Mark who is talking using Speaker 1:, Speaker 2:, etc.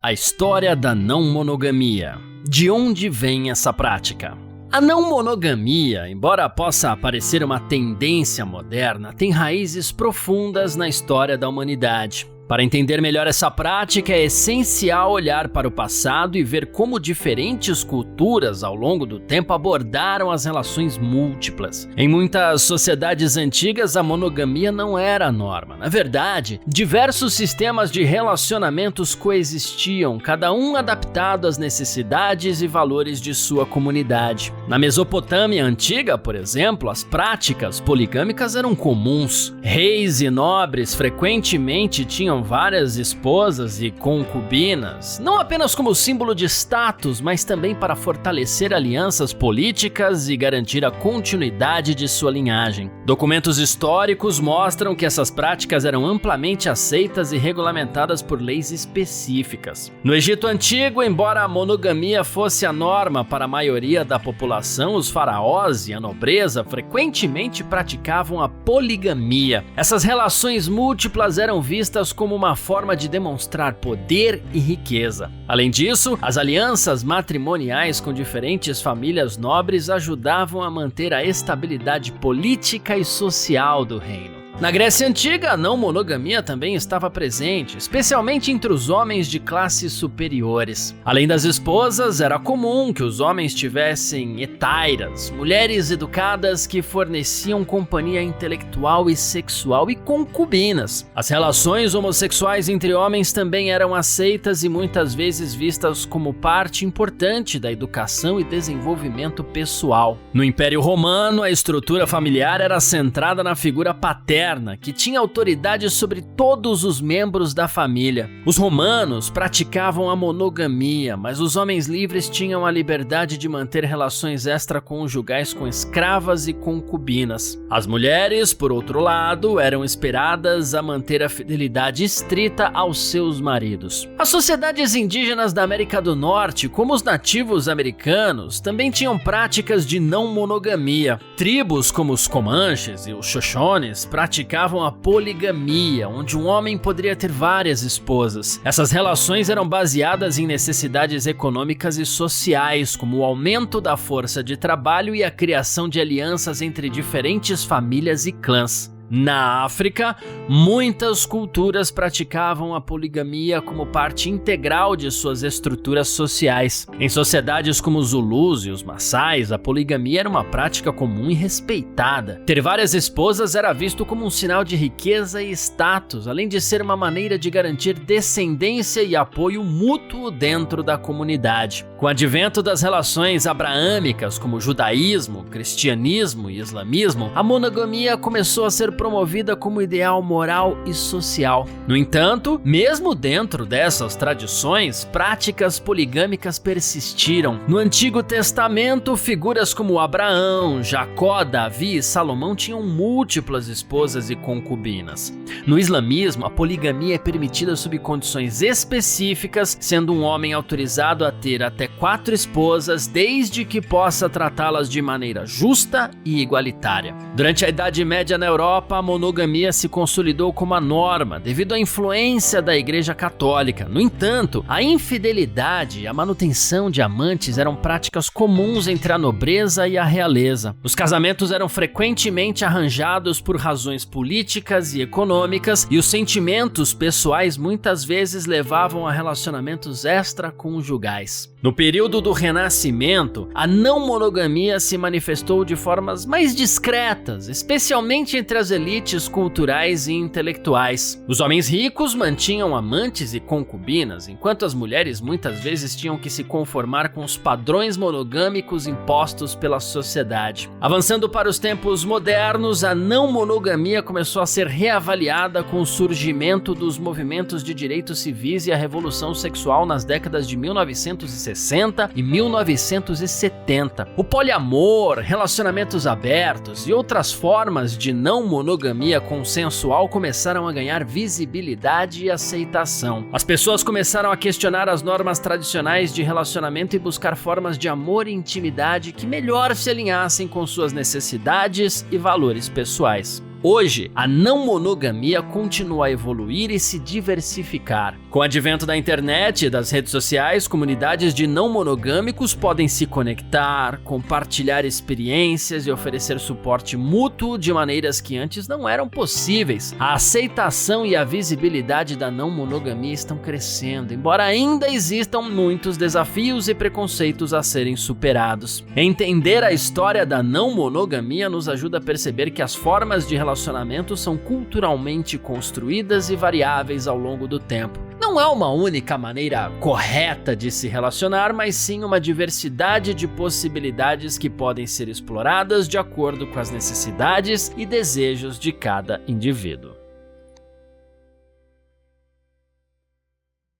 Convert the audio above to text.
Speaker 1: A história da não monogamia. De onde vem essa prática? A não monogamia, embora possa parecer uma tendência moderna, tem raízes profundas na história da humanidade. Para entender melhor essa prática, é essencial olhar para o passado e ver como diferentes culturas ao longo do tempo abordaram as relações múltiplas. Em muitas sociedades antigas, a monogamia não era a norma. Na verdade, diversos sistemas de relacionamentos coexistiam, cada um adaptado às necessidades e valores de sua comunidade. Na Mesopotâmia antiga, por exemplo, as práticas poligâmicas eram comuns. Reis e nobres frequentemente tinham várias esposas e concubinas, não apenas como símbolo de status, mas também para fortalecer alianças políticas e garantir a continuidade de sua linhagem. Documentos históricos mostram que essas práticas eram amplamente aceitas e regulamentadas por leis específicas. No Egito Antigo, embora a monogamia fosse a norma para a maioria da população, os faraós e a nobreza frequentemente praticavam a poligamia. Essas relações múltiplas eram vistas como uma forma de demonstrar poder e riqueza. Além disso, as alianças matrimoniais com diferentes famílias nobres ajudavam a manter a estabilidade política e social do reino. Na Grécia Antiga, a não monogamia também estava presente, especialmente entre os homens de classes superiores. Além das esposas, era comum que os homens tivessem hetairas, mulheres educadas que forneciam companhia intelectual e sexual, e concubinas. As relações homossexuais entre homens também eram aceitas e muitas vezes vistas como parte importante da educação e desenvolvimento pessoal. No Império Romano, a estrutura familiar era centrada na figura paterna, que tinha autoridade sobre todos os membros da família. Os romanos praticavam a monogamia, mas os homens livres tinham a liberdade de manter relações extraconjugais com escravas e concubinas. As mulheres, por outro lado, eram esperadas a manter a fidelidade estrita aos seus maridos. As sociedades indígenas da América do Norte, como os nativos americanos, também tinham práticas de não monogamia. Tribos como os Comanches e os Xoshones praticavam a poligamia, onde um homem poderia ter várias esposas. Essas relações eram baseadas em necessidades econômicas e sociais, como o aumento da força de trabalho e a criação de alianças entre diferentes famílias e clãs. Na África, muitas culturas praticavam a poligamia como parte integral de suas estruturas sociais. Em sociedades como os Zulus e os Maçais, a poligamia era uma prática comum e respeitada. Ter várias esposas era visto como um sinal de riqueza e status, além de ser uma maneira de garantir descendência e apoio mútuo dentro da comunidade. Com o advento das relações abraâmicas, como o judaísmo, cristianismo e islamismo, a monogamia começou a ser promovida como ideal moral e social. No entanto, mesmo dentro dessas tradições, práticas poligâmicas persistiram. No Antigo Testamento, figuras como Abraão, Jacó, Davi e Salomão tinham múltiplas esposas e concubinas. No islamismo, a poligamia é permitida sob condições específicas, sendo um homem autorizado a ter até 4 esposas, desde que possa tratá-las de maneira justa e igualitária. Durante a Idade Média na Europa, a monogamia se consolidou como a norma devido à influência da Igreja Católica. No entanto, a infidelidade e a manutenção de amantes eram práticas comuns entre a nobreza e a realeza. Os casamentos eram frequentemente arranjados por razões políticas e econômicas, e os sentimentos pessoais muitas vezes levavam a relacionamentos extraconjugais. No período do Renascimento, a não monogamia se manifestou de formas mais discretas, especialmente entre as elites culturais e intelectuais. Os homens ricos mantinham amantes e concubinas, enquanto as mulheres muitas vezes tinham que se conformar com os padrões monogâmicos impostos pela sociedade. Avançando para os tempos modernos, a não monogamia começou a ser reavaliada com o surgimento dos movimentos de direitos civis e a revolução sexual nas décadas de 1960 e 1970. O poliamor, relacionamentos abertos e outras formas de não monogamia consensual começaram a ganhar visibilidade e aceitação. As pessoas começaram a questionar as normas tradicionais de relacionamento e buscar formas de amor e intimidade que melhor se alinhassem com suas necessidades e valores pessoais. Hoje, a não monogamia continua a evoluir e se diversificar. Com o advento da internet e das redes sociais, comunidades de não monogâmicos podem se conectar, compartilhar experiências e oferecer suporte mútuo de maneiras que antes não eram possíveis. A aceitação e a visibilidade da não monogamia estão crescendo, embora ainda existam muitos desafios e preconceitos a serem superados. Entender a história da não monogamia nos ajuda a perceber que as formas de relacionamento são culturalmente construídas e variáveis ao longo do tempo. Não há uma única maneira correta de se relacionar, mas sim uma diversidade de possibilidades que podem ser exploradas de acordo com as necessidades e desejos de cada indivíduo.